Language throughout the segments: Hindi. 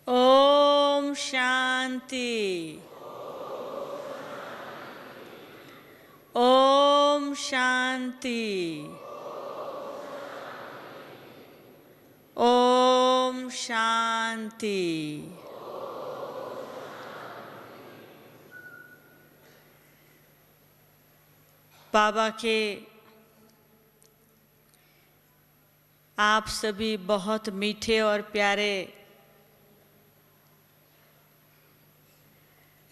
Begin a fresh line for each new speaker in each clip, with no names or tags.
ओम शांति। ओम शांति। ओम शांति। बाबा के आप सभी बहुत मीठे और प्यारे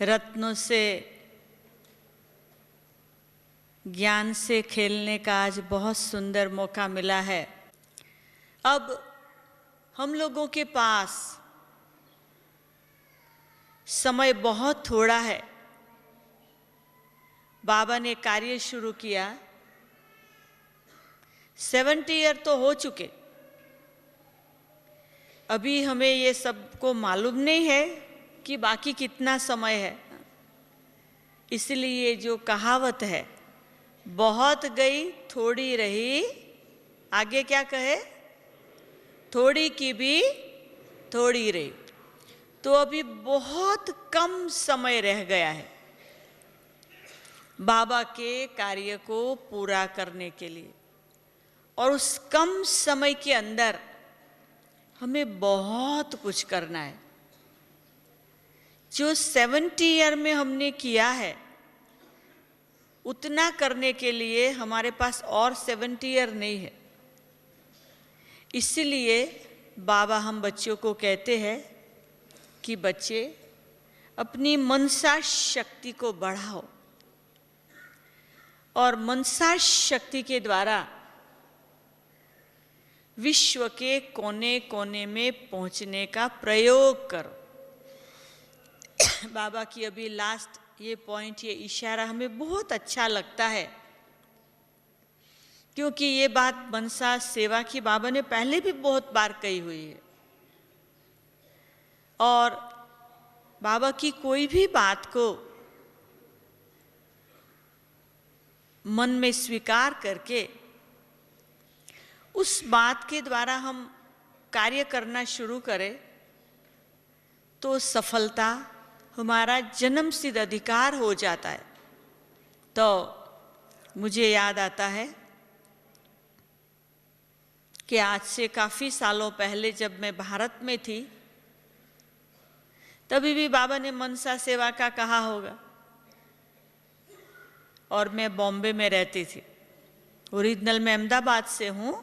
रत्नों से ज्ञान से खेलने का आज बहुत सुंदर मौका मिला है। अब हम लोगों के पास समय बहुत थोड़ा है। बाबा ने कार्य शुरू किया, 70 ईयर तो हो चुके। अभी हमें ये सबको मालूम नहीं है कि बाकी कितना समय है। इसलिए जो कहावत है, बहुत गई थोड़ी रही, आगे क्या कहे, थोड़ी की भी थोड़ी रही। तो अभी बहुत कम समय रह गया है बाबा के कार्य को पूरा करने के लिए, और उस कम समय के अंदर हमें बहुत कुछ करना है। जो 70 ईयर में हमने किया है, उतना करने के लिए हमारे पास और 70 ईयर नहीं है। इसलिए बाबा हम बच्चों को कहते हैं कि बच्चे अपनी मनसा शक्ति को बढ़ाओ, और मनसा शक्ति के द्वारा विश्व के कोने कोने में पहुंचने का प्रयोग करो। बाबा की अभी लास्ट ये पॉइंट, ये इशारा हमें बहुत अच्छा लगता है, क्योंकि ये बात मनसा सेवा की बाबा ने पहले भी बहुत बार कही हुई है। और बाबा की कोई भी बात को मन में स्वीकार करके उस बात के द्वारा हम कार्य करना शुरू करें, तो सफलता हमारा जन्मसिद्ध अधिकार हो जाता है। तो मुझे याद आता है कि आज से काफ़ी सालों पहले जब मैं भारत में थी, तभी भी बाबा ने मनसा सेवा का कहा होगा, और मैं बॉम्बे में रहती थी। ओरिजिनल मैं अहमदाबाद से हूँ,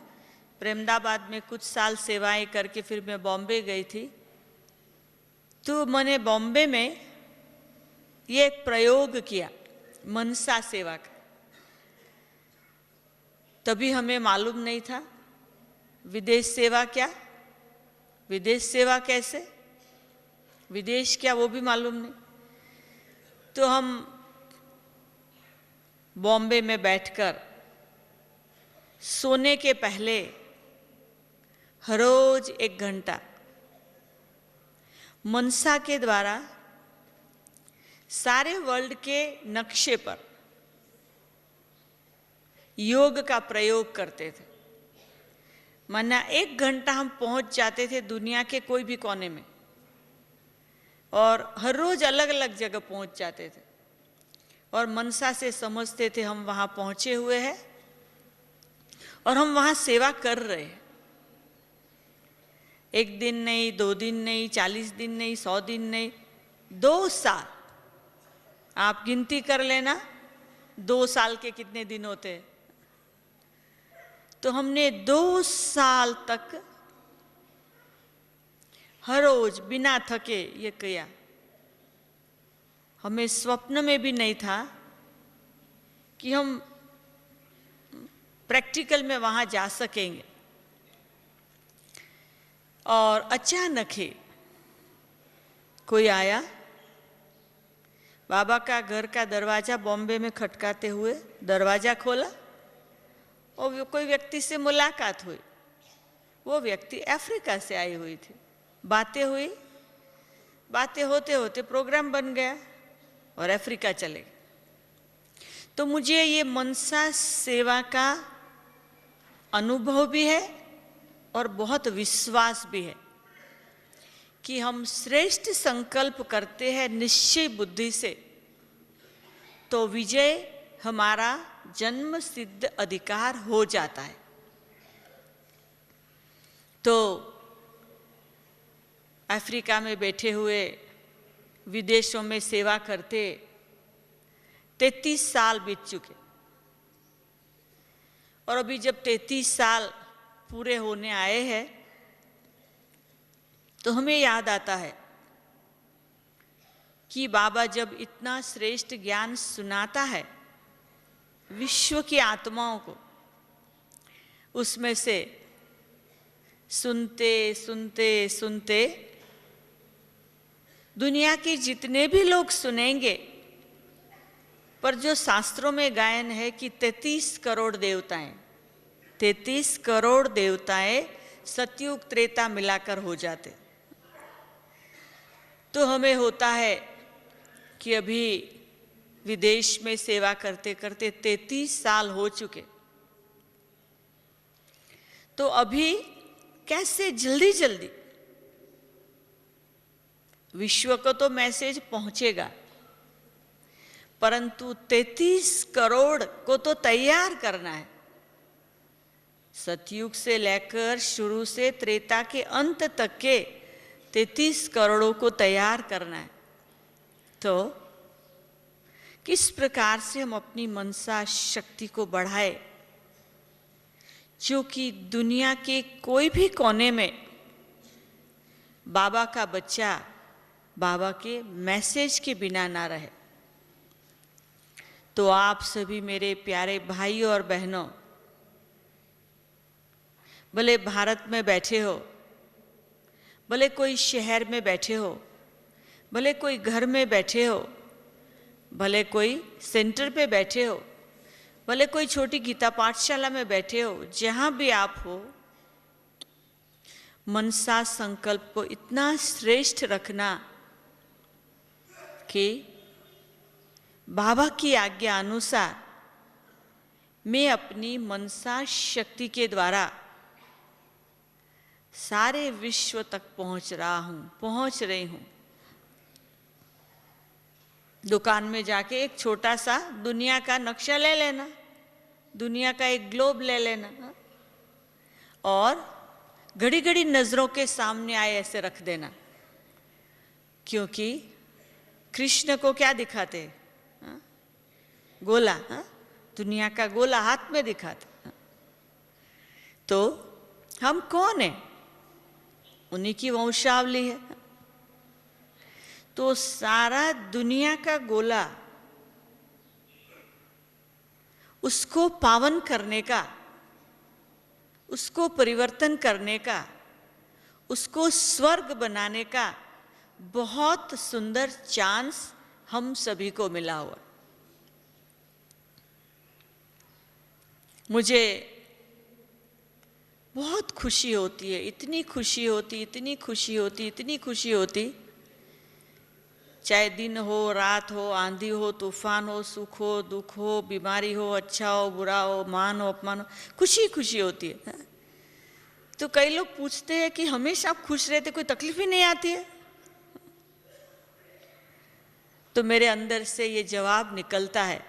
पर अहमदाबाद में कुछ साल सेवाएं करके फिर मैं बॉम्बे गई थी। तो मैंने बॉम्बे में ये एक प्रयोग किया मनसा सेवा का। तभी हमें मालूम नहीं था विदेश सेवा क्या, विदेश सेवा कैसे, विदेश क्या, वो भी मालूम नहीं। तो हम बॉम्बे में बैठकर सोने के पहले हर रोज 1 घंटा मनसा के द्वारा सारे वर्ल्ड के नक्शे पर योग का प्रयोग करते थे। माना 1 घंटा हम पहुंच जाते थे दुनिया के कोई भी कोने में, और हर रोज अलग अलग जगह पहुंच जाते थे, और मनसा से समझते थे हम वहां पहुंचे हुए हैं और हम वहां सेवा कर रहे हैं। 1 दिन नहीं, 2 दिन नहीं, 40 दिन नहीं, 100 दिन नहीं, 2 साल। आप गिनती कर लेना 2 साल के कितने दिन होते हैं। तो हमने 2 साल तक हर रोज बिना थके ये किया। हमें स्वप्न में भी नहीं था कि हम प्रैक्टिकल में वहां जा सकेंगे। और अचानक ही कोई आया, बाबा का घर का दरवाजा बॉम्बे में खटकाते हुए दरवाजा खोला, और कोई व्यक्ति से मुलाकात हुई। वो व्यक्ति अफ्रीका से आई हुई थी। बातें हुई, बातें होते होते प्रोग्राम बन गया और अफ्रीका चले गए। तो मुझे ये मनसा सेवा का अनुभव भी है और बहुत विश्वास भी है कि हम श्रेष्ठ संकल्प करते हैं निश्चय बुद्धि से, तो विजय हमारा जन्म सिद्ध अधिकार हो जाता है। तो अफ्रीका में बैठे हुए, विदेशों में सेवा करते 33 साल बीत चुके, और अभी जब 33 साल पूरे होने आए हैं तो हमें याद आता है कि बाबा जब इतना श्रेष्ठ ज्ञान सुनाता है विश्व की आत्माओं को, उसमें से सुनते सुनते सुनते दुनिया के जितने भी लोग सुनेंगे, पर जो शास्त्रों में गायन है कि 33 करोड़ देवताएं, 33 करोड़ देवताएं सतयुग त्रेता मिलाकर हो जाते, तो हमें होता है कि अभी विदेश में सेवा करते करते 33 साल हो चुके, तो अभी कैसे जल्दी जल्दी विश्व को तो मैसेज पहुंचेगा, परंतु 33 करोड़ को तो तैयार करना है। सतयुग से लेकर शुरू से त्रेता के अंत तक के 33 करोड़ों को तैयार करना है। तो किस प्रकार से हम अपनी मनसा शक्ति को बढ़ाए, जो कि दुनिया के कोई भी कोने में बाबा का बच्चा बाबा के मैसेज के बिना ना रहे। तो आप सभी मेरे प्यारे भाई और बहनों, भले भारत में बैठे हो, भले कोई शहर में बैठे हो, भले कोई घर में बैठे हो, भले कोई सेंटर पे बैठे हो, भले कोई छोटी गीता पाठशाला में बैठे हो, जहां भी आप हो, मनसा संकल्प को इतना श्रेष्ठ रखना कि बाबा की आज्ञा अनुसार मैं अपनी मनसा शक्ति के द्वारा सारे विश्व तक पहुंच रही हूं। दुकान में जाके एक छोटा सा दुनिया का नक्शा ले लेना, दुनिया का एक ग्लोब ले लेना, और घड़ी घड़ी नजरों के सामने आए ऐसे रख देना, क्योंकि कृष्ण को क्या दिखाते? गोला, दुनिया का गोला हाथ में दिखाते। तो हम कौन है? उन्हीं की वंशावली है। तो सारा दुनिया का गोला, उसको पावन करने का, उसको परिवर्तन करने का, उसको स्वर्ग बनाने का बहुत सुंदर चांस हम सभी को मिला हुआ। मुझे बहुत खुशी होती है, इतनी खुशी होती, इतनी खुशी होती, इतनी खुशी होती, चाहे दिन हो, रात हो, आंधी हो, तूफान हो, सुख हो, दुख हो, बीमारी हो, अच्छा हो, बुरा हो, मान हो, अपमान हो, खुशी खुशी होती है। तो कई लोग पूछते हैं कि हमेशा खुश रहते, कोई तकलीफ ही नहीं आती है? तो मेरे अंदर से ये जवाब निकलता है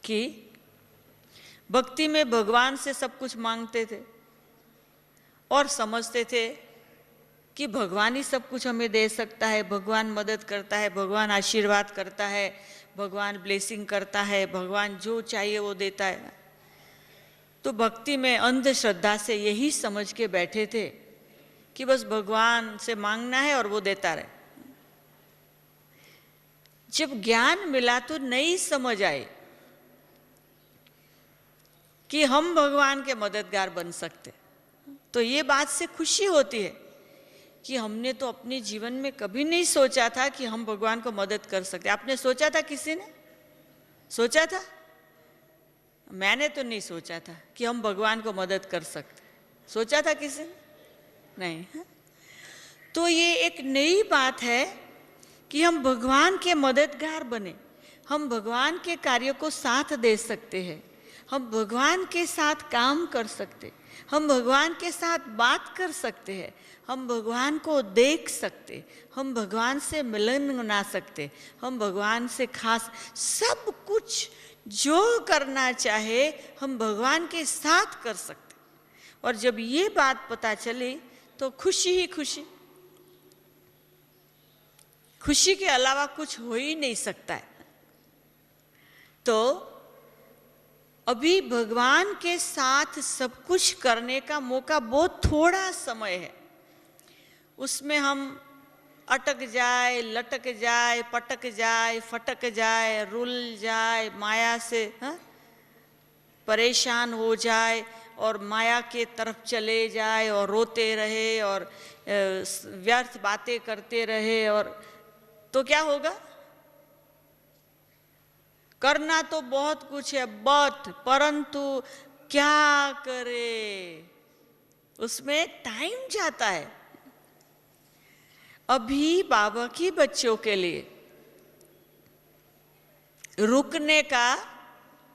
कि भक्ति में भगवान से सब कुछ मांगते थे और समझते थे कि भगवान ही सब कुछ हमें दे सकता है, भगवान मदद करता है, भगवान आशीर्वाद करता है, भगवान ब्लेसिंग करता है, भगवान जो चाहिए वो देता है। तो भक्ति में अंधश्रद्धा से यही समझ के बैठे थे कि बस भगवान से मांगना है और वो देता रहे। जब ज्ञान मिला तो नई समझ आई कि हम भगवान के मददगार बन सकते। तो ये बात से खुशी होती है कि हमने तो अपने जीवन में कभी नहीं सोचा था कि हम भगवान को मदद कर सकते। आपने सोचा था? किसी ने सोचा था? मैंने तो नहीं सोचा था कि हम भगवान को मदद कर सकते। सोचा था किसी ने? नहीं। तो ये एक नई बात है कि हम भगवान के मददगार बने, हम भगवान के कार्यों को साथ दे सकते हैं, हम भगवान के साथ काम कर सकते, हम भगवान के साथ बात कर सकते हैं, हम भगवान को देख सकते, हम भगवान से मिलन बना सकते, हम भगवान से खास सब कुछ जो करना चाहे हम भगवान के साथ कर सकते। और जब ये बात पता चली तो खुशी ही खुशी, खुशी के अलावा कुछ हो ही नहीं सकता है। तो अभी भगवान के साथ सब कुछ करने का मौका बहुत थोड़ा समय है, उसमें हम अटक जाए, लटक जाए, पटक जाए, फटक जाए, रुल जाए, माया से परेशान हो जाए और माया के तरफ चले जाए और रोते रहे और व्यर्थ बातें करते रहे, और तो क्या होगा? करना तो बहुत कुछ है, परंतु क्या करे, उसमें टाइम जाता है। अभी बाबा के बच्चों के लिए रुकने का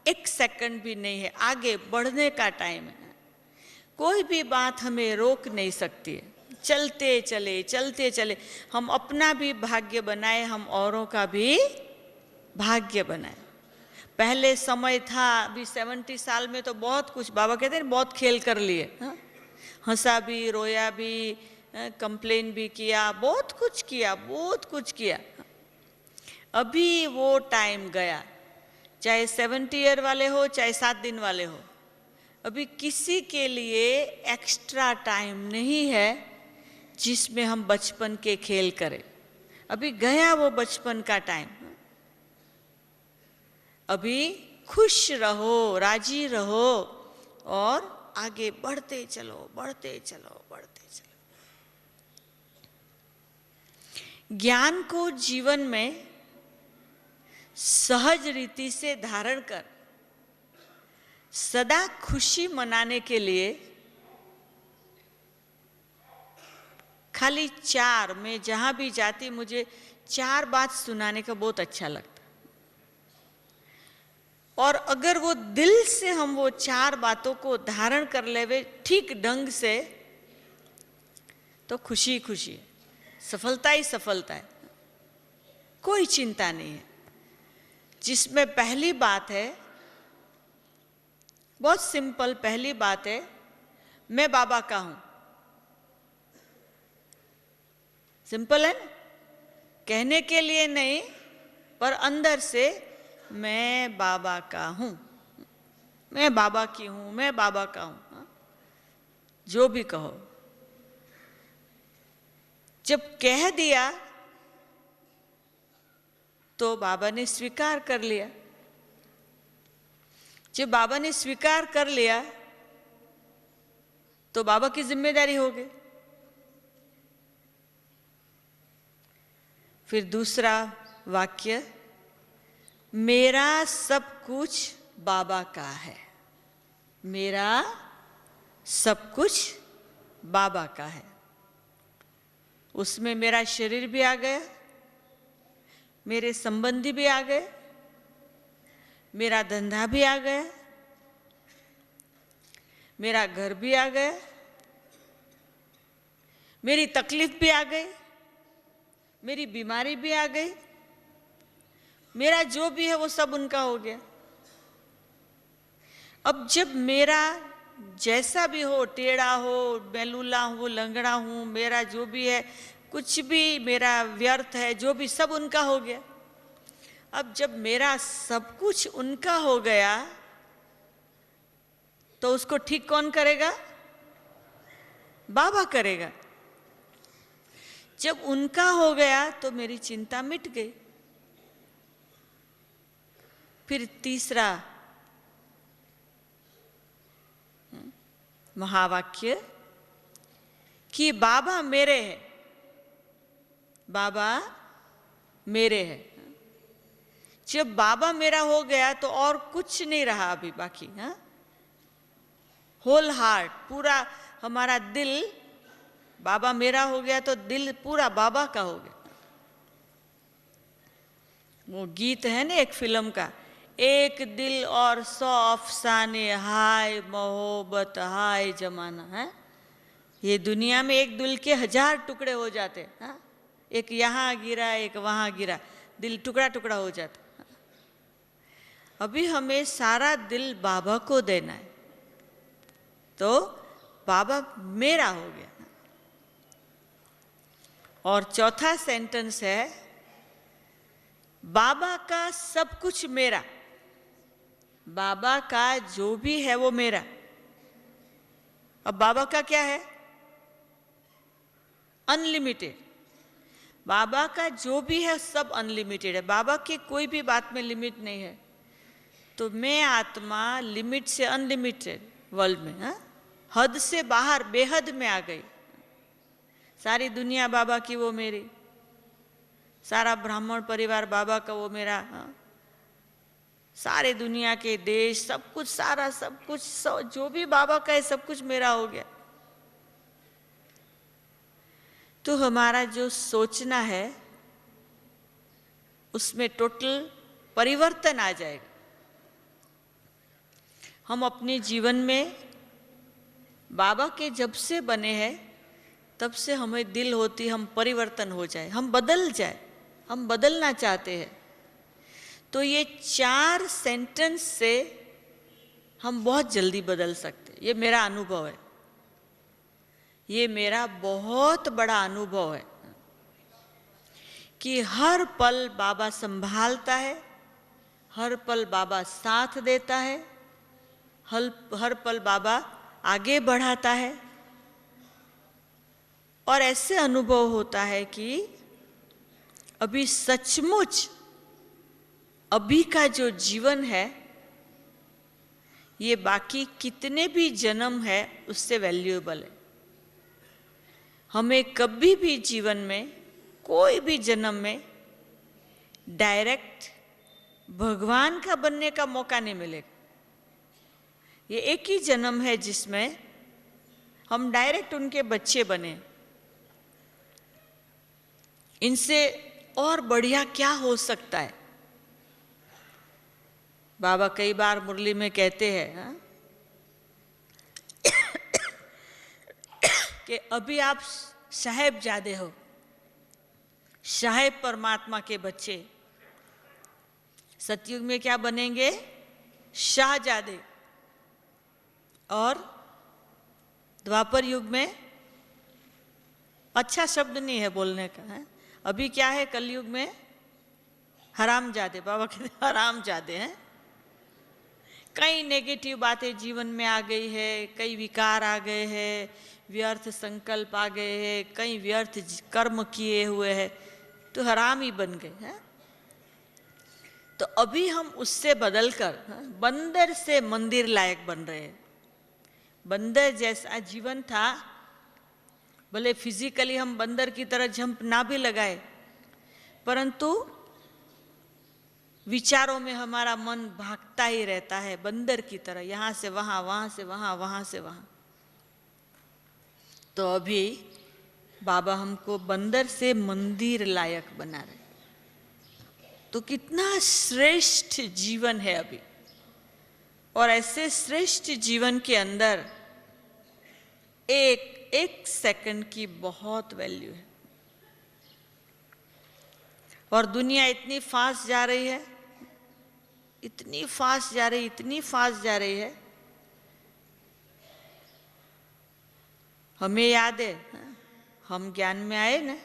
एक सेकंड भी नहीं है, आगे बढ़ने का टाइम है। कोई भी बात हमें रोक नहीं सकती है, चलते चले चलते चले। हम अपना भी भाग्य बनाए, हम औरों का भी भाग्य बनाए। पहले समय था, अभी 70 साल में तो बहुत कुछ, बाबा कहते हैं बहुत खेल कर लिए, हंसा भी, रोया भी, कंप्लेन भी किया, बहुत कुछ किया, बहुत कुछ किया। अभी वो टाइम गया, चाहे 70 ईयर वाले हो, चाहे 7 दिन वाले हो, अभी किसी के लिए एक्स्ट्रा टाइम नहीं है जिसमें हम बचपन के खेल करें। अभी गया वो बचपन का टाइम। अभी खुश रहो, राजी रहो और आगे बढ़ते चलो, बढ़ते चलो, बढ़ते चलो। ज्ञान को जीवन में सहज रीति से धारण कर सदा खुशी मनाने के लिए खाली 4, मैं जहां भी जाती मुझे 4 बात सुनाने का बहुत अच्छा लगता, और अगर वो दिल से हम वो 4 बातों को धारण कर लेवे ठीक ढंग से तो खुशी खुशी है, सफलता ही सफलता है, कोई चिंता नहीं है। जिसमें पहली बात है, बहुत सिंपल पहली बात है, मैं बाबा का हूं। सिंपल है ना, कहने के लिए नहीं, पर अंदर से मैं बाबा का हूं, मैं बाबा की हूं, मैं बाबा का हूं, जो भी कहो। जब कह दिया तो बाबा ने स्वीकार कर लिया। जब बाबा ने स्वीकार कर लिया तो बाबा की जिम्मेदारी हो गई। फिर दूसरा वाक्य, मेरा सब कुछ बाबा का है, मेरा सब कुछ बाबा का है। उसमें मेरा शरीर भी आ गया, मेरे संबंधी भी आ गए, मेरा धंधा भी आ गया, मेरा घर भी आ गया, मेरी तकलीफ भी आ गई, मेरी बीमारी भी आ गई, मेरा जो भी है वो सब उनका हो गया। अब जब मेरा जैसा भी हो, टेढ़ा हो, बेलूला हूं, लंगड़ा हूं, मेरा जो भी है, कुछ भी मेरा व्यर्थ है, जो भी सब उनका हो गया। अब जब मेरा सब कुछ उनका हो गया तो उसको ठीक कौन करेगा? बाबा करेगा। जब उनका हो गया तो मेरी चिंता मिट गई। फिर तीसरा महावाक्य कि बाबा मेरे हैं, बाबा मेरे हैं। जब बाबा मेरा हो गया तो और कुछ नहीं रहा अभी बाकी। होल हार्ट, पूरा हमारा दिल, बाबा मेरा हो गया तो दिल पूरा बाबा का हो गया। वो गीत है ना एक फिल्म का, एक दिल और 100 अफसाने, हाय मोहब्बत हाय जमाना है। ये दुनिया में एक दिल के 1000 टुकड़े हो जाते हैं। एक यहाँ गिरा, एक वहाँ गिरा, दिल टुकड़ा टुकड़ा हो जाता। अभी हमें सारा दिल बाबा को देना है, तो बाबा मेरा हो गया। और चौथा सेंटेंस है, बाबा का सब कुछ मेरा। बाबा का जो भी है वो मेरा। अब बाबा का क्या है? अनलिमिटेड। बाबा का जो भी है सब अनलिमिटेड है। बाबा की कोई भी बात में लिमिट नहीं है। तो मैं आत्मा लिमिट से अनलिमिटेड वर्ल्ड में, हद से बाहर बेहद में आ गई। सारी दुनिया बाबा की, वो मेरी। सारा ब्राह्मण परिवार बाबा का, वो मेरा। सारे दुनिया के देश, सब कुछ, सारा सब कुछ, जो भी बाबा का है सब कुछ मेरा हो गया। तो हमारा जो सोचना है उसमें टोटल परिवर्तन आ जाएगा। हम अपने जीवन में बाबा के जब से बने हैं तब से हमें दिल होती हम परिवर्तन हो जाए, हम बदल जाए, हम बदलना चाहते हैं। तो ये 4 सेंटेंस से हम बहुत जल्दी बदल सकते हैं। ये मेरा अनुभव है, ये मेरा बहुत बड़ा अनुभव है कि हर पल बाबा संभालता है, हर पल बाबा साथ देता है, हर पल बाबा आगे बढ़ाता है। और ऐसे अनुभव होता है कि अभी सचमुच अभी का जो जीवन है ये बाकी कितने भी जन्म है उससे वैल्यूएबल है। हमें कभी भी जीवन में, कोई भी जन्म में डायरेक्ट भगवान का बनने का मौका नहीं मिलेगा। ये एक ही जन्म है जिसमें हम डायरेक्ट उनके बच्चे बने। इनसे और बढ़िया क्या हो सकता है? बाबा कई बार मुरली में कहते हैं कि अभी आप साहेबजादे हो, साहेब परमात्मा के बच्चे। सतयुग में क्या बनेंगे? शाहजादे। और द्वापर युग में, अच्छा शब्द नहीं है बोलने का, है अभी क्या है कलयुग में? हरामजादे। बाबा कहते हरामजादे हैं। कई नेगेटिव बातें जीवन में आ गई है, कई विकार आ गए हैं, व्यर्थ संकल्प आ गए हैं, कई व्यर्थ कर्म किए हुए हैं, तो हराम ही बन गए हैं। तो अभी हम उससे बदलकर बंदर से मंदिर लायक बन रहे हैं। बंदर जैसा जीवन था, भले फिजिकली हम बंदर की तरह जंप ना भी लगाए, परंतु विचारों में हमारा मन भागता ही रहता है बंदर की तरह, यहां से वहां, वहां से वहां, वहां से वहां। तो अभी बाबा हमको बंदर से मंदिर लायक बना रहे। तो कितना श्रेष्ठ जीवन है अभी। और ऐसे श्रेष्ठ जीवन के अंदर एक सेकंड की बहुत वैल्यू है। और दुनिया इतनी फास्ट जा रही है, इतनी फास्ट जा रही, इतनी फास्ट जा रही है। हमें याद है हम ज्ञान में आए ना,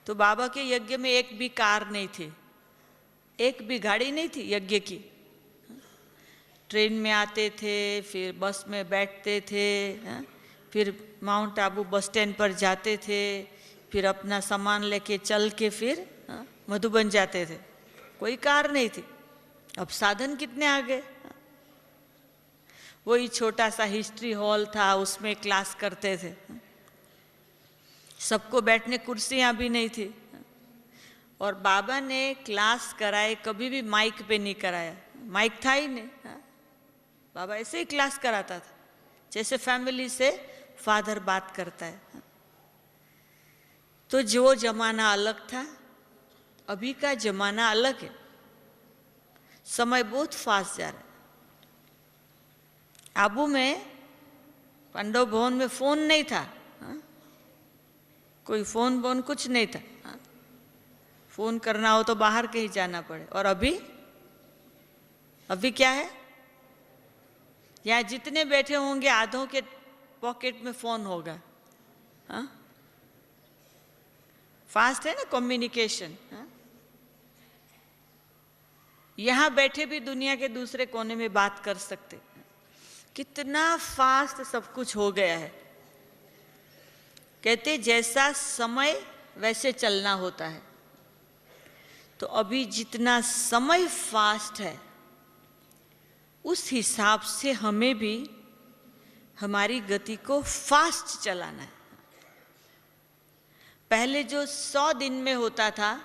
तो बाबा के यज्ञ में एक भी कार नहीं थी, एक भी गाड़ी नहीं थी यज्ञ की। ट्रेन में आते थे, फिर बस में बैठते थे, फिर माउंट आबू बस स्टैंड पर जाते थे, फिर अपना सामान लेके चल के फिर मधुबन जाते थे। कोई कार नहीं थी। अब साधन कितने आ गए। वही छोटा सा हिस्ट्री हॉल था, उसमें क्लास करते थे। सबको बैठने कुर्सियां भी नहीं थी। और बाबा ने क्लास कराए, कभी भी माइक पे नहीं कराया, माइक था ही नहीं। बाबा ऐसे ही क्लास कराता था, जैसे फैमिली से फादर बात करता है। तो जो जमाना अलग था, अभी का जमाना अलग है। समय बहुत फास्ट जा रहा है। आबू में पांडव भवन में फोन नहीं था, हा? कोई फोन बोन कुछ नहीं था, हा? फोन करना हो तो बाहर कहीं जाना पड़े। और अभी क्या है, यहाँ जितने बैठे होंगे आधों के पॉकेट में फोन होगा। हा? फास्ट है ना कम्युनिकेशन। यहां बैठे भी दुनिया के दूसरे कोने में बात कर सकते। कितना फास्ट सब कुछ हो गया है। कहते जैसा समय वैसे चलना होता है। तो अभी जितना समय फास्ट है उस हिसाब से हमें भी हमारी गति को फास्ट चलाना है। पहले जो 100 दिन में होता था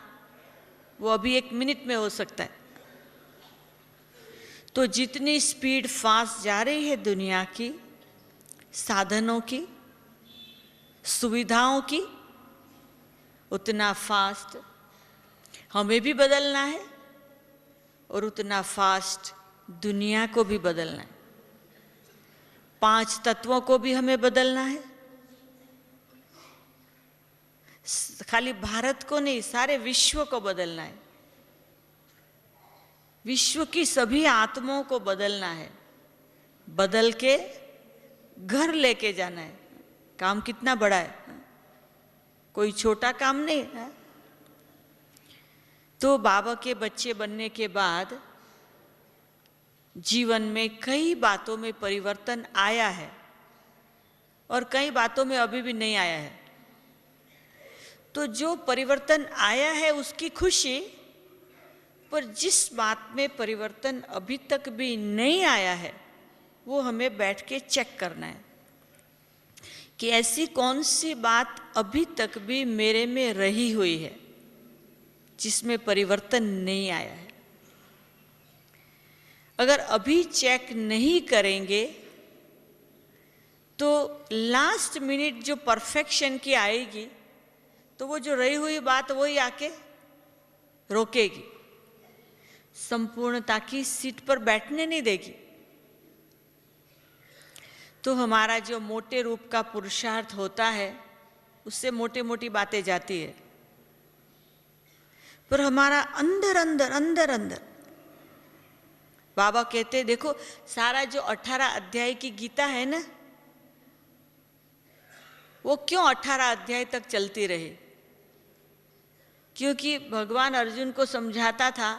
वो अभी 1 मिनट में हो सकता है। तो जितनी स्पीड फास्ट जा रही है दुनिया की, साधनों की, सुविधाओं की, उतना फास्ट हमें भी बदलना है और उतना फास्ट दुनिया को भी बदलना है। 5 तत्वों को भी हमें बदलना है। खाली भारत को नहीं, सारे विश्व को बदलना है। विश्व की सभी आत्माओं को बदलना है। बदल के घर लेके जाना है। काम कितना बड़ा है, कोई छोटा काम नहीं है। तो बाबा के बच्चे बनने के बाद जीवन में कई बातों में परिवर्तन आया है और कई बातों में अभी भी नहीं आया है। तो जो परिवर्तन आया है उसकी खुशी, पर जिस बात में परिवर्तन अभी तक भी नहीं आया है वो हमें बैठ के चेक करना है कि ऐसी कौन सी बात अभी तक भी मेरे में रही हुई है जिसमें परिवर्तन नहीं आया है। अगर अभी चेक नहीं करेंगे तो लास्ट मिनट जो परफेक्शन की आएगी तो वो जो रही हुई बात वही आके रोकेगी, संपूर्णता की सीट पर बैठने नहीं देगी। तो हमारा जो मोटे रूप का पुरुषार्थ होता है उससे मोटी मोटी बातें जाती है, पर हमारा अंदर अंदर अंदर अंदर बाबा कहते देखो सारा जो 18 अध्याय की गीता है ना, वो क्यों 18 अध्याय तक चलती रही? क्योंकि भगवान अर्जुन को समझाता था,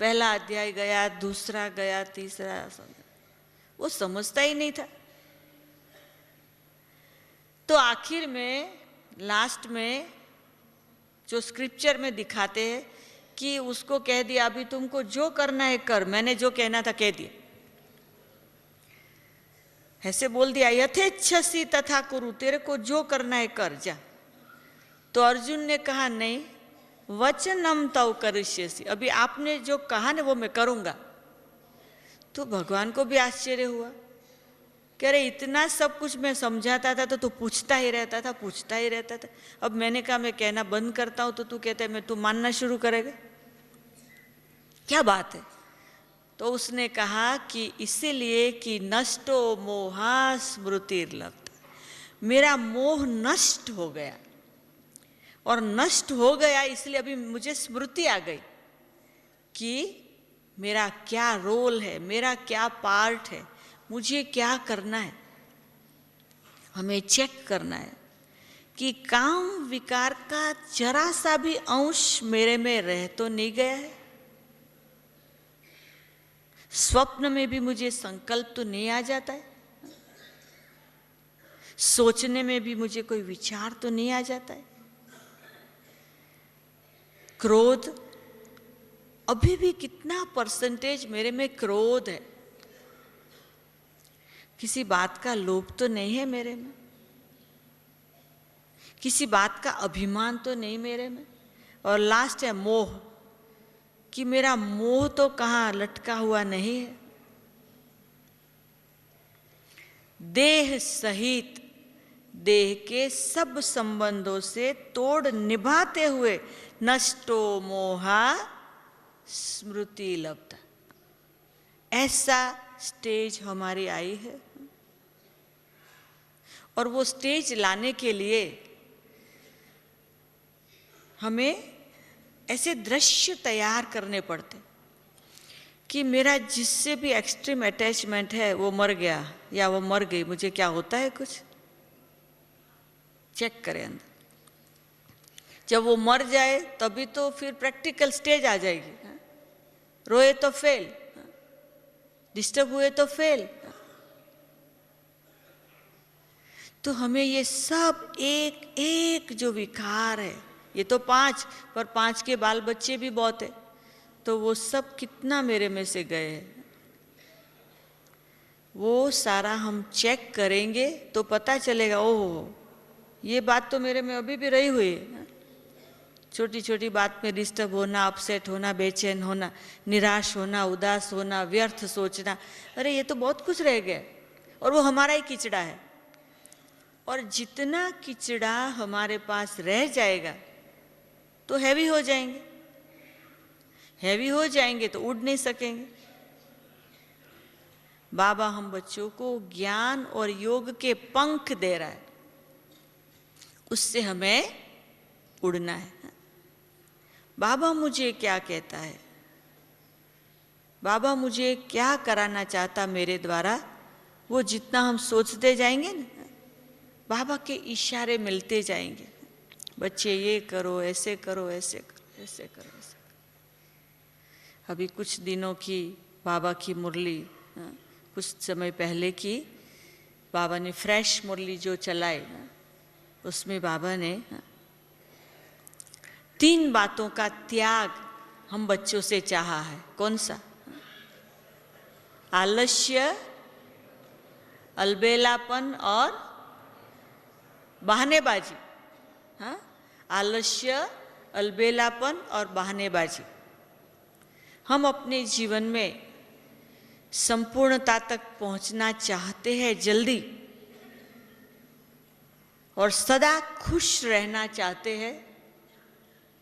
पहला अध्याय गया, दूसरा गया, तीसरा, वो समझता ही नहीं था। तो आखिर में लास्ट में जो स्क्रिप्चर में दिखाते हैं कि उसको कह दिया अभी तुमको जो करना है कर, मैंने जो कहना था कह दिया, ऐसे बोल दिया, यथेच्छसि तथा कुरु, तेरे को जो करना है कर जा। तो अर्जुन ने कहा नहीं, वचनम तव करिष्यसि, अभी आपने जो कहा ना वो मैं करूंगा। तो भगवान को भी आश्चर्य हुआ, कह रहे इतना सब कुछ मैं समझाता था तो तू पूछता ही रहता था, पूछता ही रहता था। अब मैंने कहा मैं कहना बंद करता हूं तो तू कहता है मैं तू मानना शुरू करेगा, क्या बात है? तो उसने कहा कि इसीलिए कि नष्टो मोहा स्मृतिर्लब्धा, मेरा मोह नष्ट हो गया, और नष्ट हो गया इसलिए अभी मुझे स्मृति आ गई कि मेरा क्या रोल है, मेरा क्या पार्ट है, मुझे क्या करना है। हमें चेक करना है कि काम विकार का जरा सा भी अंश मेरे में रह तो नहीं गया है, स्वप्न में भी मुझे संकल्प तो नहीं आ जाता है, सोचने में भी मुझे कोई विचार तो नहीं आ जाता है। क्रोध, अभी भी कितना परसेंटेज मेरे में क्रोध है, किसी बात का लोभ तो नहीं है मेरे में, किसी बात का अभिमान तो नहीं मेरे में। और लास्ट है मोह, कि मेरा मोह तो कहाँ लटका हुआ नहीं है। देह सहित देह के सब संबंधों से तोड़ निभाते हुए नष्टो मोहा स्मृति लब्धा, ऐसा स्टेज हमारी आई है। और वो स्टेज लाने के लिए हमें ऐसे दृश्य तैयार करने पड़ते कि मेरा जिससे भी एक्सट्रीम अटैचमेंट है वो मर गया या वो मर गई, मुझे क्या होता है कुछ चेक करें अंदर। जब वो मर जाए तभी तो फिर प्रैक्टिकल स्टेज आ जाएगी। रोए तो फेल, डिस्टर्ब हुए तो फेल। तो हमें ये सब एक एक जो विकार है, ये तो 5, पर 5 के बाल बच्चे भी बहुत है, तो वो सब कितना मेरे में से गए हैं, वो सारा हम चेक करेंगे तो पता चलेगा। ओह, ये बात तो मेरे में अभी भी रही हुई है। छोटी छोटी बात में डिस्टर्ब होना, अपसेट होना, बेचैन होना, निराश होना, उदास होना, व्यर्थ सोचना, अरे ये तो बहुत कुछ रह गया और वो हमारा ही किचड़ा है। और जितना किचड़ा हमारे पास रह जाएगा तो हैवी हो जाएंगे, हैवी हो जाएंगे तो उड़ नहीं सकेंगे। बाबा हम बच्चों को ज्ञान और योग के पंख दे रहा है, उससे हमें उड़ना है। बाबा मुझे क्या कहता है, बाबा मुझे क्या कराना चाहता मेरे द्वारा, वो जितना हम सोचते जाएंगे ना, बाबा के इशारे मिलते जाएंगे। बच्चे ये करो, ऐसे करो, ऐसे करो, ऐसे करो, ऐसे करो। अभी कुछ दिनों की बाबा की मुरली, कुछ समय पहले की बाबा ने फ्रेश मुरली जो चलाई, उसमें बाबा ने 3 बातों का त्याग हम बच्चों से चाहा है। कौन सा? आलस्य, अलबेलापन और बहानेबाजी। हाँ, आलस्य, अलबेलापन और बहानेबाजी। हम अपने जीवन में संपूर्णता तक पहुंचना चाहते हैं जल्दी, और सदा खुश रहना चाहते हैं,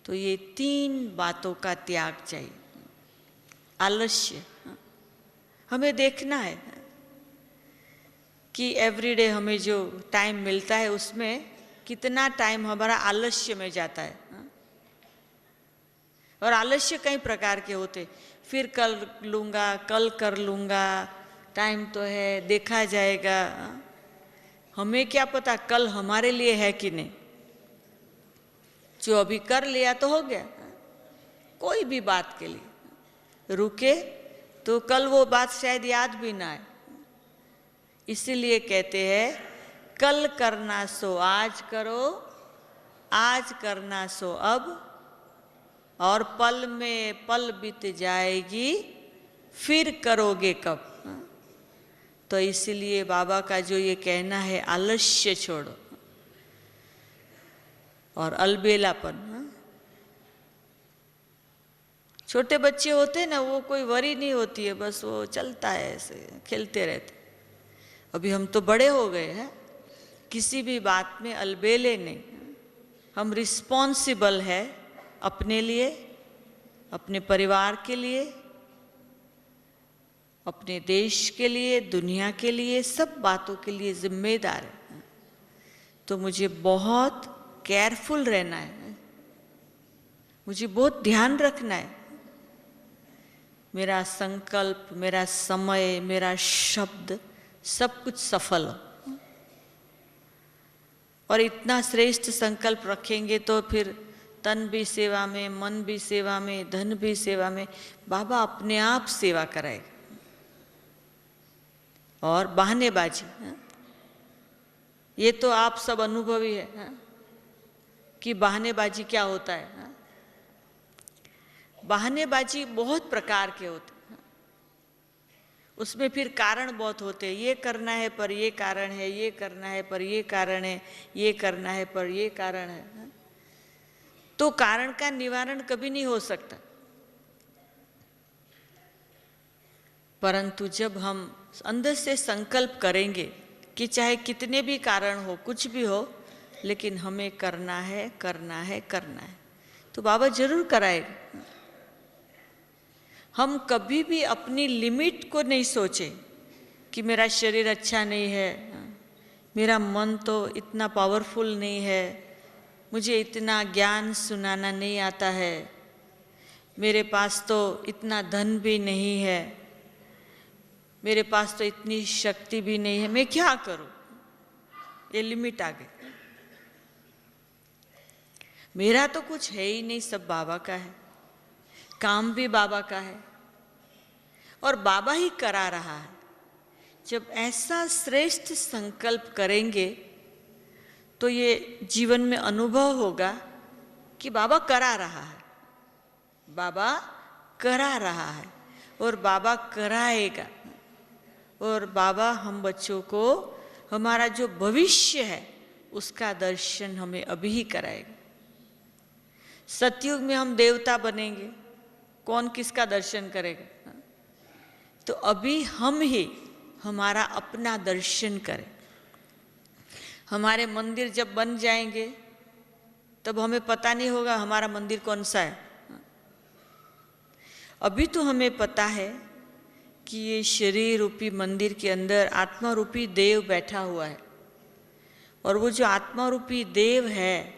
तो ये 3 बातों का त्याग चाहिए। आलस्य, हमें देखना है कि एवरीडे हमें जो टाइम मिलता है उसमें कितना टाइम हमारा आलस्य में जाता है। और आलस्य कई प्रकार के होते, फिर कल लूँगा, कल कर लूँगा, टाइम तो है, देखा जाएगा। हमें क्या पता कल हमारे लिए है कि नहीं। जो अभी कर लिया तो हो गया। कोई भी बात के लिए रुके तो कल वो बात शायद याद भी ना आए। इसीलिए कहते हैं कल करना सो आज करो, आज करना सो अब, और पल में पल बीत जाएगी, फिर करोगे कब। तो इसीलिए बाबा का जो ये कहना है, आलस्य छोड़ो और अलबेलापन। छोटे बच्चे होते हैं ना, वो कोई वरी नहीं होती है, बस वो चलता है, ऐसे खेलते रहते। अभी हम तो बड़े हो गए हैं, किसी भी बात में अलबेले नहीं। हम रिस्पॉन्सिबल है अपने लिए, अपने परिवार के लिए, अपने देश के लिए, दुनिया के लिए, सब बातों के लिए जिम्मेदार है। तो मुझे बहुत केयरफुल रहना है, मुझे बहुत ध्यान रखना है। मेरा संकल्प, मेरा समय, मेरा शब्द, सब कुछ सफल हो। और इतना श्रेष्ठ संकल्प रखेंगे तो फिर तन भी सेवा में, मन भी सेवा में, धन भी सेवा में, बाबा अपने आप सेवा कराएगा। और बहानेबाजी, ये तो आप सब अनुभवी है कि बहानेबाजी क्या होता है। बहानेबाजी बहुत प्रकार के होते हैं, उसमें फिर कारण बहुत होते हैं। ये करना है पर ये कारण है, ये करना है पर ये कारण है, ये करना है पर ये कारण है। तो कारण का निवारण कभी नहीं हो सकता। परंतु जब हम अंदर से संकल्प करेंगे कि चाहे कितने भी कारण हो, कुछ भी हो, लेकिन हमें करना है, करना है, करना है, तो बाबा जरूर कराएगा। हम कभी भी अपनी लिमिट को नहीं सोचे कि मेरा शरीर अच्छा नहीं है, मेरा मन तो इतना पावरफुल नहीं है, मुझे इतना ज्ञान सुनाना नहीं आता है, मेरे पास तो इतना धन भी नहीं है, मेरे पास तो इतनी शक्ति भी नहीं है, मैं क्या करूं? ये लिमिट आ गई। मेरा तो कुछ है ही नहीं, सब बाबा का है, काम भी बाबा का है और बाबा ही करा रहा है। जब ऐसा श्रेष्ठ संकल्प करेंगे तो ये जीवन में अनुभव होगा कि बाबा करा रहा है, बाबा करा रहा है और बाबा कराएगा। और बाबा हम बच्चों को हमारा जो भविष्य है उसका दर्शन हमें अभी ही कराएगा। सतयुग में हम देवता बनेंगे, कौन किसका दर्शन करेगा? तो अभी हम ही हमारा अपना दर्शन करें। हमारे मंदिर जब बन जाएंगे तब हमें पता नहीं होगा हमारा मंदिर कौन सा है। अभी तो हमें पता है कि ये शरीर रूपी मंदिर के अंदर आत्मा रूपी देव बैठा हुआ है और वो जो आत्मा रूपी देव है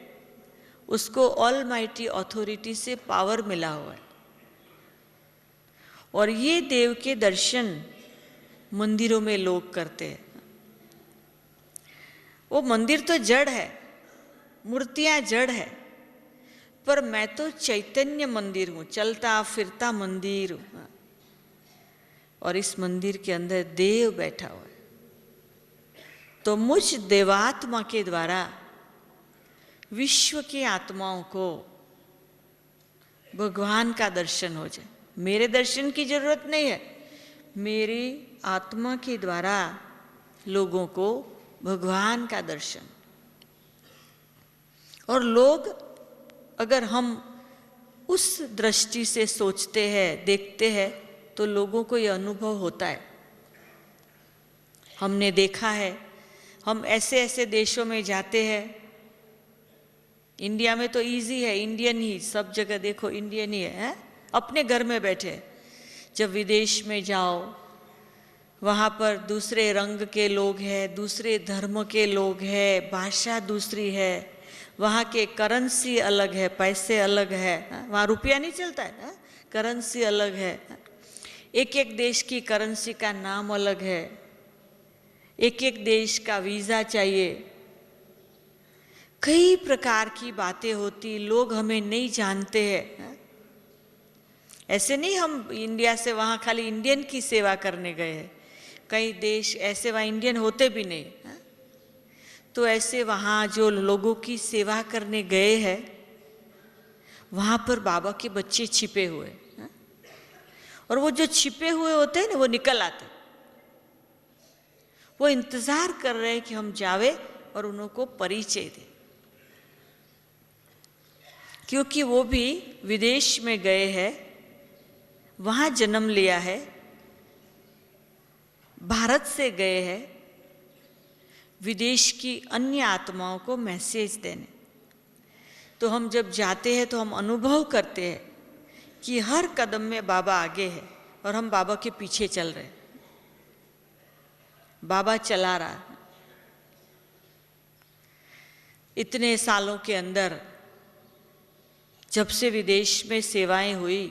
उसको ऑलमाइटी अथॉरिटी से पावर मिला हुआ है और ये देव के दर्शन मंदिरों में लोग करते हैं। वो मंदिर तो जड़ है, मूर्तियां जड़ है, पर मैं तो चैतन्य मंदिर हूं, चलता फिरता मंदिर हूं और इस मंदिर के अंदर देव बैठा हुआ है। तो मुझ देवात्मा के द्वारा विश्व की आत्माओं को भगवान का दर्शन हो जाए। मेरे दर्शन की जरूरत नहीं है, मेरी आत्मा के द्वारा लोगों को भगवान का दर्शन। और लोग अगर हम उस दृष्टि से सोचते हैं, देखते हैं, तो लोगों को यह अनुभव होता है। हमने देखा है, हम ऐसे ऐसे देशों में जाते हैं, इंडिया में तो इजी है, इंडियन ही सब जगह देखो, इंडियन ही है, अपने घर में बैठे। जब विदेश में जाओ वहाँ पर दूसरे रंग के लोग हैं, दूसरे धर्म के लोग हैं, भाषा दूसरी है, वहाँ के करेंसी अलग है, पैसे अलग है, वहाँ रुपया नहीं चलता है, करेंसी अलग है, एक एक देश की करेंसी का नाम अलग है, एक एक देश का वीज़ा चाहिए, कई प्रकार की बातें होती, लोग हमें नहीं जानते हैं। ऐसे नहीं हम इंडिया से वहाँ खाली इंडियन की सेवा करने गए हैं, कई देश ऐसे वहाँ इंडियन होते भी नहीं, तो ऐसे वहाँ जो लोगों की सेवा करने गए हैं वहाँ पर बाबा के बच्चे छिपे हुए हैं और वो जो छिपे हुए होते हैं ना वो निकल आते, वो इंतजार कर रहे हैं कि हम जावे और उनको परिचय दें, क्योंकि वो भी विदेश में गए हैं, वहाँ जन्म लिया है, भारत से गए हैं विदेश की अन्य आत्माओं को मैसेज देने। तो हम जब जाते हैं तो हम अनुभव करते हैं कि हर कदम में बाबा आगे है और हम बाबा के पीछे चल रहे हैं, बाबा चला रहा है। इतने सालों के अंदर जब से विदेश में सेवाएं हुई,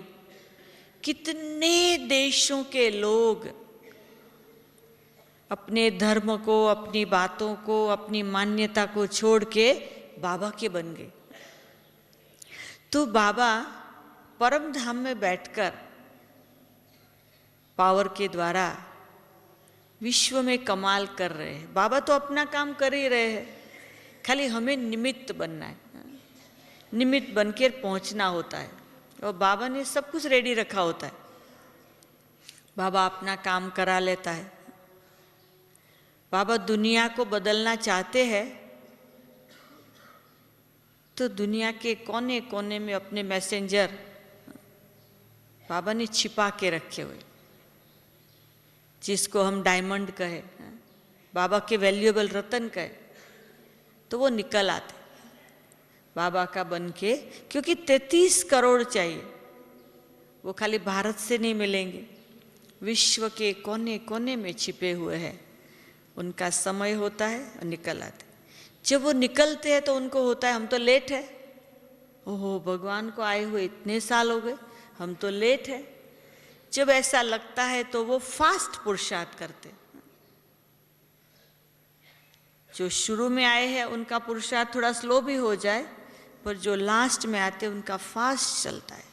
कितने देशों के लोग अपने धर्म को, अपनी बातों को, अपनी मान्यता को छोड़ के बाबा के बन गए। तो बाबा परम धाम में बैठकर पावर के द्वारा विश्व में कमाल कर रहे हैं। बाबा तो अपना काम कर ही रहे हैं, खाली हमें निमित्त बनना है, निमित्त बनकर पहुंचना होता है और बाबा ने सब कुछ रेडी रखा होता है। बाबा अपना काम करा लेता है। बाबा दुनिया को बदलना चाहते हैं तो दुनिया के कोने कोने में अपने मैसेंजर बाबा ने छिपा के रखे हुए, जिसको हम डायमंड कहे, बाबा के वैल्यूएबल रतन कहे, तो वो निकल आते बाबा का बन के, क्योंकि 33 करोड़ चाहिए वो खाली भारत से नहीं मिलेंगे, विश्व के कोने कोने में छिपे हुए हैं। उनका समय होता है और निकल आते। जब वो निकलते हैं तो उनको होता है हम तो लेट है, ओहो भगवान को आए हुए इतने साल हो गए, हम तो लेट है। जब ऐसा लगता है तो वो फास्ट पुरुषार्थ करते। जो शुरू में आए हैं उनका पुरुषार्थ थोड़ा स्लो भी हो जाए, पर जो लास्ट में आते हैं उनका फास्ट चलता है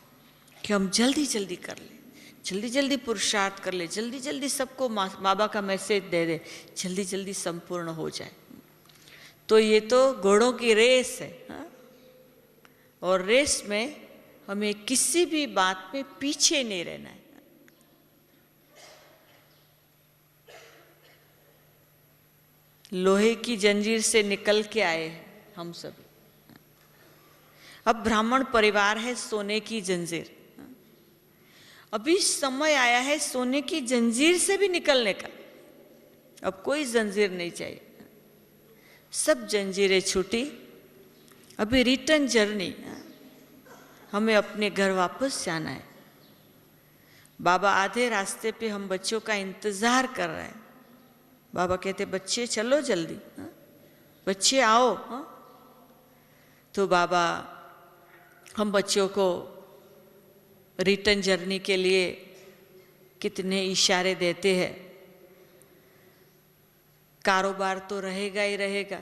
कि हम जल्दी जल्दी कर ले, जल्दी जल्दी पुरुषार्थ कर ले, जल्दी जल्दी सबको बाबा का मैसेज दे दे, जल्दी जल्दी संपूर्ण हो जाए। तो ये तो घोड़ों की रेस है, हा? और रेस में हमें किसी भी बात में पीछे नहीं रहना है। लोहे की जंजीर से निकल के आए हैं हम सब। अब ब्राह्मण परिवार है सोने की जंजीर। अभी समय आया है सोने की जंजीर से भी निकलने का। अब कोई जंजीर नहीं चाहिए, सब जंजीरें छूटी। अभी रिटर्न जर्नी, हमें अपने घर वापस जाना है। बाबा आधे रास्ते पे हम बच्चों का इंतजार कर रहे हैं। बाबा कहते बच्चे चलो जल्दी, बच्चे आओ। तो बाबा हम बच्चों को रिटर्न जर्नी के लिए कितने इशारे देते हैं। कारोबार तो रहेगा ही रहेगा,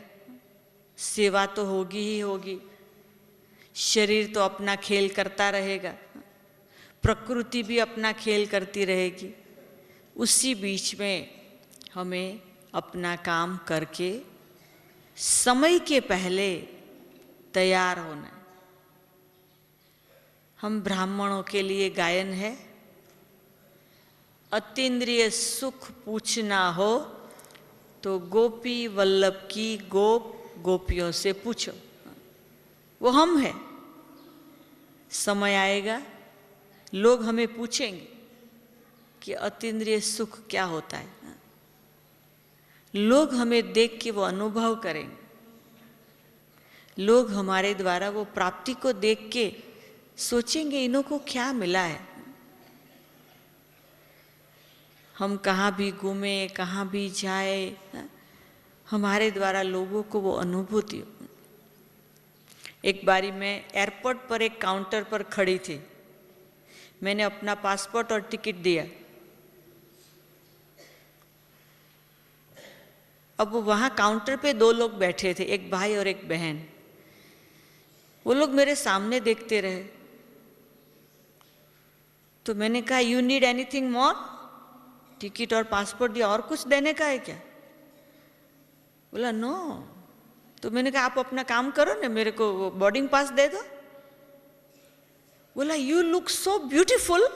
सेवा तो होगी ही होगी, शरीर तो अपना खेल करता रहेगा, प्रकृति भी अपना खेल करती रहेगी। उसी बीच में हमें अपना काम करके समय के पहले तैयार होना है। हम ब्राह्मणों के लिए गायन है, अतीन्द्रिय सुख पूछना हो तो गोपी वल्लभ की गोपियों से पूछो। वो हम है। समय आएगा लोग हमें पूछेंगे कि अतीन्द्रिय सुख क्या होता है। लोग हमें देख के वो अनुभव करेंगे। लोग हमारे द्वारा वो प्राप्ति को देख के सोचेंगे इन्हों को क्या मिला है। हम कहाँ भी घूमे, कहाँ भी जाए, हमारे द्वारा लोगों को वो अनुभूति। एक बारी मैं एयरपोर्ट पर एक काउंटर पर खड़ी थी। मैंने अपना पासपोर्ट और टिकट दिया। अब वहाँ काउंटर पे दो लोग बैठे थे, एक भाई और एक बहन। वो लोग मेरे सामने देखते रहे। तो मैंने कहा you need anything more? Ticket और पासपोर्ट दिया, और कुछ देने का है क्या? बोला नो। तो मैंने कहा आप अपना काम करो ना, मेरे को बोर्डिंग पास दे दो। बोला यू लुक सो ब्यूटीफुल,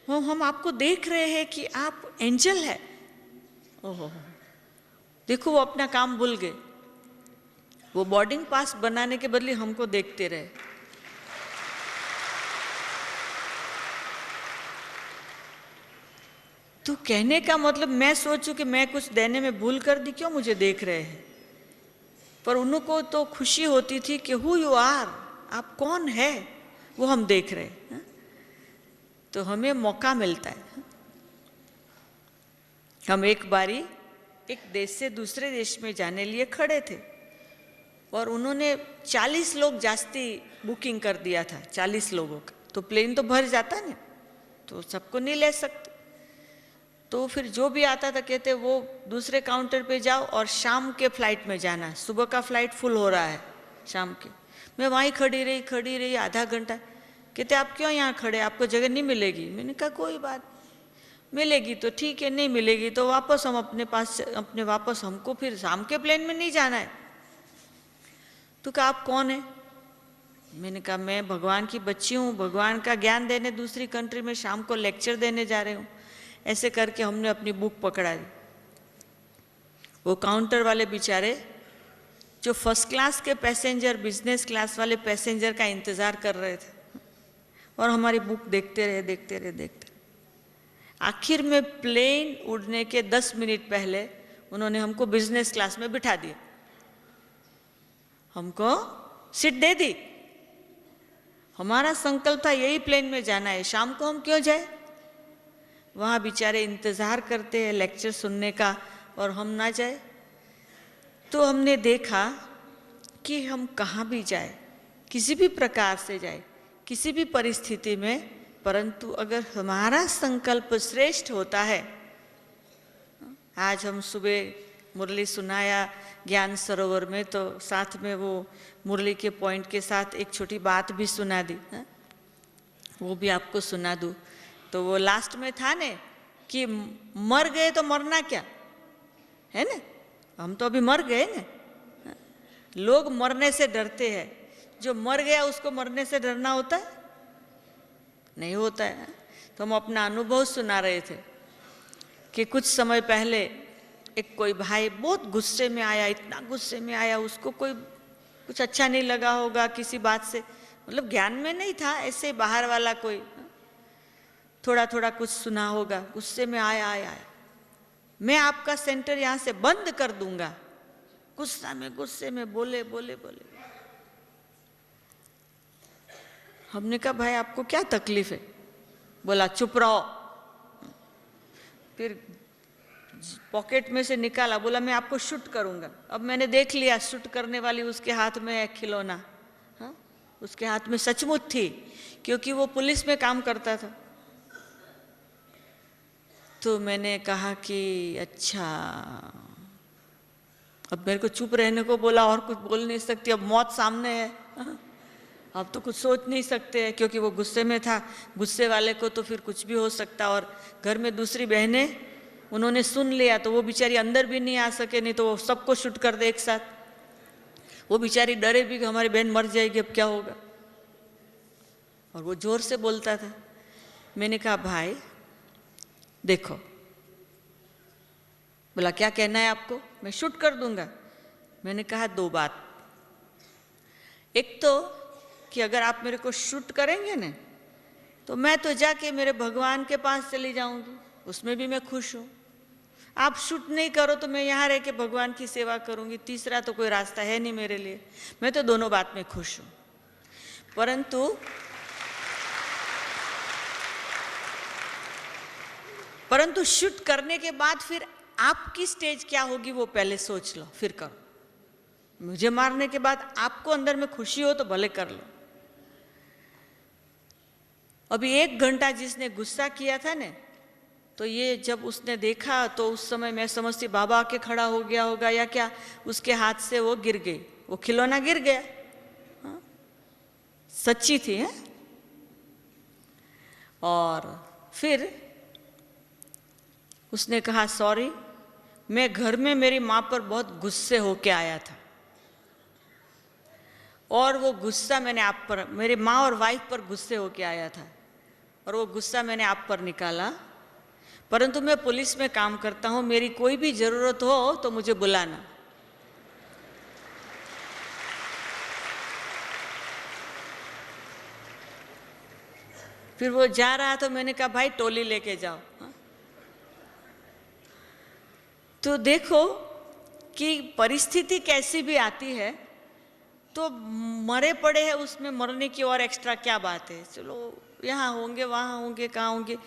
हम आपको देख रहे हैं कि आप एंजल है। ओहो, देखो वो अपना काम भूल गए। वो बोर्डिंग पास बनाने के बदले हमको देखते रहे। तो कहने का मतलब मैं सोचूं कि मैं कुछ देने में भूल कर दी, क्यों मुझे देख रहे हैं। पर उनको तो खुशी होती थी कि हु यू आर, आप कौन है, वो हम देख रहे हैं। तो हमें मौका मिलता है। हम एक बारी एक देश से दूसरे देश में जाने लिए खड़े थे और उन्होंने 40 लोग जास्ती बुकिंग कर दिया था, 40 लोगों का। तो प्लेन तो भर जाता ना, तो सबको नहीं ले सकते। तो फिर जो भी आता था कहते वो दूसरे काउंटर पे जाओ और शाम के फ्लाइट में जाना, सुबह का फ्लाइट फुल हो रहा है शाम के। मैं वहीं खड़ी रही आधा घंटा। कहते आप क्यों यहाँ खड़े, आपको जगह नहीं मिलेगी? मैंने कहा कोई बात, मिलेगी तो ठीक है, नहीं मिलेगी तो वापस हम अपने वापस हमको फिर शाम के प्लेन में नहीं जाना है। तो कहा आप कौन है? मैंने कहा मैं भगवान की बच्ची हूँ, भगवान का ज्ञान देने दूसरी कंट्री में शाम को लेक्चर देने जा रहे हूँ। ऐसे करके हमने अपनी बुक पकड़ा दी। वो काउंटर वाले बेचारे जो फर्स्ट क्लास के पैसेंजर, बिजनेस क्लास वाले पैसेंजर का इंतजार कर रहे थे और हमारी बुक देखते रहे। आखिर में प्लेन उड़ने के 10 मिनट पहले उन्होंने हमको बिजनेस क्लास में बिठा दिया, हमको सीट दे दी। हमारा संकल्प था यही प्लेन में जाना है, शाम को हम क्यों जाए? वहाँ बेचारे इंतज़ार करते हैं लेक्चर सुनने का और हम ना जाए। तो हमने देखा कि हम कहाँ भी जाए, किसी भी प्रकार से जाए, किसी भी परिस्थिति में, परंतु अगर हमारा संकल्प श्रेष्ठ होता है। आज हम सुबह मुरली सुनाया ज्ञान सरोवर में, तो साथ में वो मुरली के पॉइंट के साथ एक छोटी बात भी सुना दी है? वो भी आपको सुना दूँ। तो वो लास्ट में था ने कि मर गए तो मरना क्या है ना, हम तो अभी मर गए ना। लोग मरने से डरते हैं, जो मर गया उसको मरने से डरना होता है? नहीं होता है। तो हम अपना अनुभव सुना रहे थे कि कुछ समय पहले एक कोई भाई बहुत गुस्से में आया, इतना गुस्से में आया, उसको कोई कुछ अच्छा नहीं लगा होगा किसी बात से, मतलब ज्ञान में नहीं था, ऐसे बाहर वाला कोई थोड़ा थोड़ा कुछ सुना होगा, गुस्से में आया, मैं आपका सेंटर यहाँ से बंद कर दूंगा। गुस्से में बोले। हमने कहा भाई आपको क्या तकलीफ है? बोला चुप रहो। फिर पॉकेट में से निकाला, बोला मैं आपको शूट करूंगा। अब मैंने देख लिया शूट करने वाली उसके हाथ में है खिलौना, हाँ? उसके हाथ में सचमुच थी, क्योंकि वो पुलिस में काम करता था। तो मैंने कहा कि अच्छा, अब मेरे को चुप रहने को बोला और कुछ बोल नहीं सकती, अब मौत सामने है, अब तो कुछ सोच नहीं सकते हैं, क्योंकि वो गुस्से में था। गुस्से वाले को तो फिर कुछ भी हो सकता। और घर में दूसरी बहनें, उन्होंने सुन लिया तो वो बेचारी अंदर भी नहीं आ सके, नहीं तो वो सबको शूट कर दे एक साथ। वो बेचारी डरे भी कि हमारी बहन मर जाएगी, अब क्या होगा। और वो जोर से बोलता था। मैंने कहा भाई देखो, बोला क्या कहना है आपको? मैं शूट कर दूंगा। मैंने कहा दो बात, एक तो कि अगर आप मेरे को शूट करेंगे ना तो मैं तो जाके मेरे भगवान के पास चली जाऊंगी, उसमें भी मैं खुश हूं। आप शूट नहीं करो तो मैं यहाँ रह के भगवान की सेवा करूंगी, तीसरा तो कोई रास्ता है नहीं मेरे लिए। मैं तो दोनों बात में खुश हूं। परंतु शूट करने के बाद फिर आपकी स्टेज क्या होगी वो पहले सोच लो, फिर करो। मुझे मारने के बाद आपको अंदर में खुशी हो तो भले कर लो। अभी 1 घंटा जिसने गुस्सा किया था ने, तो ये जब उसने देखा तो उस समय मैं समझती बाबा आके खड़ा हो गया होगा या क्या, उसके हाथ से वो गिर गई, वो खिलौना गिर गया। हाँ? सच्ची थी है? और फिर उसने कहा सॉरी, मैं घर में मेरी माँ पर बहुत गुस्से होके आया था और वो गुस्सा मैंने आप पर, मेरी माँ और वाइफ पर गुस्से होके आया था और वो गुस्सा मैंने आप पर निकाला। परंतु मैं पुलिस में काम करता हूँ, मेरी कोई भी जरूरत हो तो मुझे बुलाना। फिर वो जा रहा तो मैंने कहा भाई टोली लेके जाओ। हाँ? तो देखो कि परिस्थिति कैसी भी आती है तो मरे पड़े हैं, उसमें मरने की और एक्स्ट्रा क्या बात है। चलो यहाँ होंगे, वहाँ होंगे, कहाँ होंगे।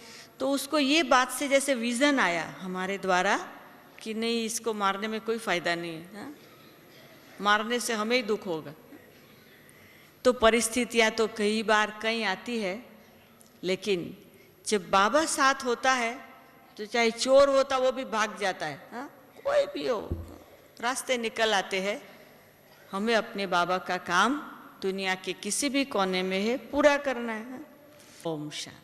तो उसको ये बात से जैसे विजन आया हमारे द्वारा कि नहीं, इसको मारने में कोई फायदा नहीं है, हाँ? मारने से हमें ही दुख होगा। तो परिस्थितियाँ तो कई बार कहीं आती है, लेकिन जब बाबा साथ होता है तो चाहे चोर होता वो भी भाग जाता है, हाँ? कोई भी हो, रास्ते निकल आते हैं। हमें अपने बाबा का काम दुनिया के किसी भी कोने में है पूरा करना है। ओम शांति।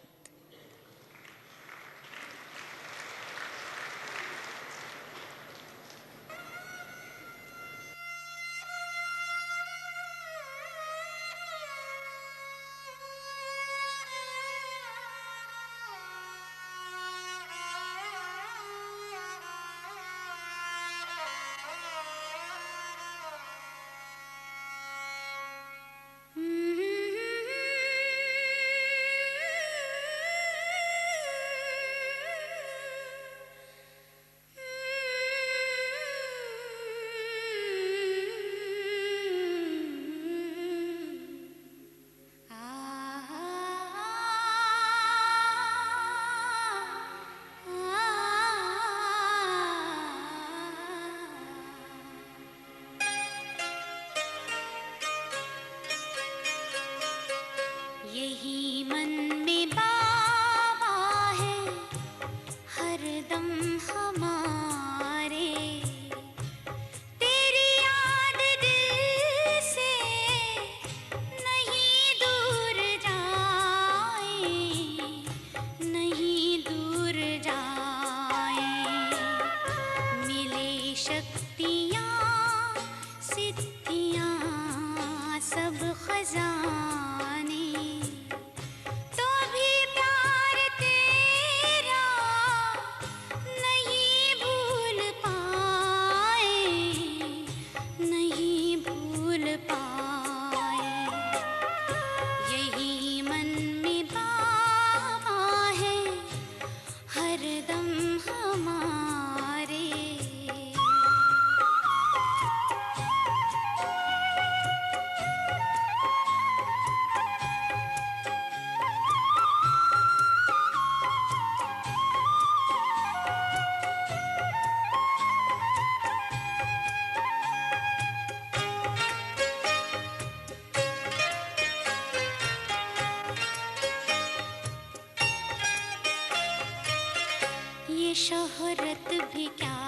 शोहरत भी क्या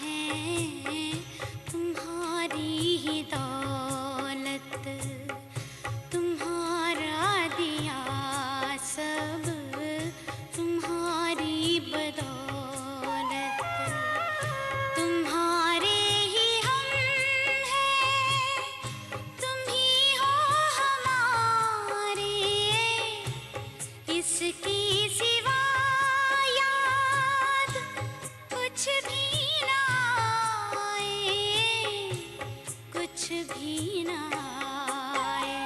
है, तुम्हारी ही दौलत, तुम्हारा दिया सब तुम्हारी बदौलत, तुम्हारे ही हम हैं, तुम ही हो हमारे, इसकी सिवा कुछ भी ना आए, कुछ भी ना आए,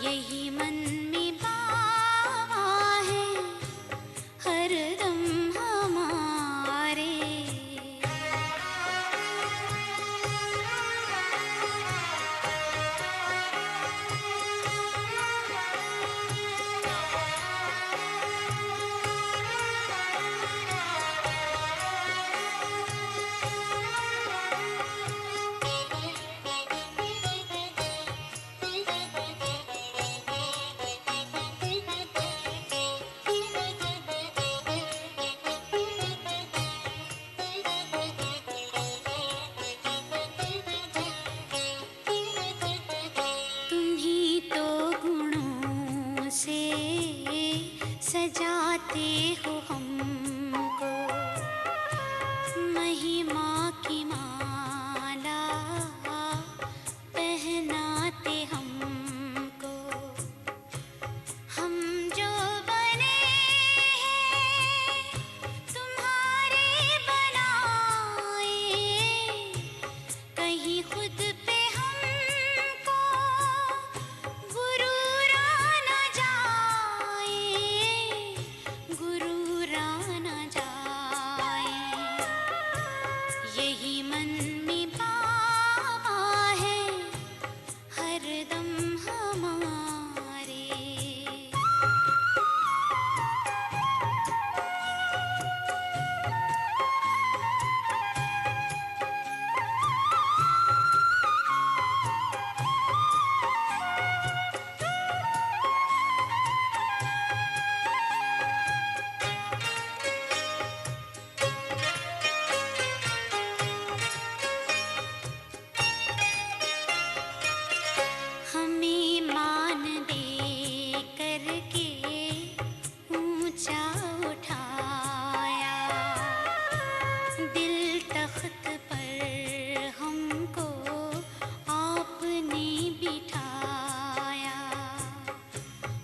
यही मन में बावा है हरदम हमारे। सजाते हो हमको महिमा की माला, पहनाते हमको, हम जो बने हैं तुम्हारे बनाए, कहीं खुद पे हमको गुरूर न जाए, गुरूर न जाए, यही मन में बाबा है हरदम हमारे। हमें मान दे करके ऊंचा उठाया, दिल तख्त पर हमको आपने बिठाया,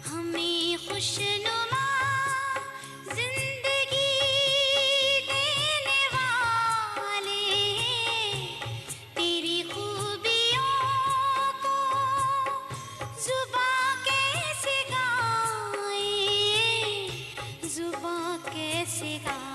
हमें खुशनुमा जिंदगी देने वाले, तेरी खूबियों को जुबां कैसे गाएं, जुबां कैसे गाएं।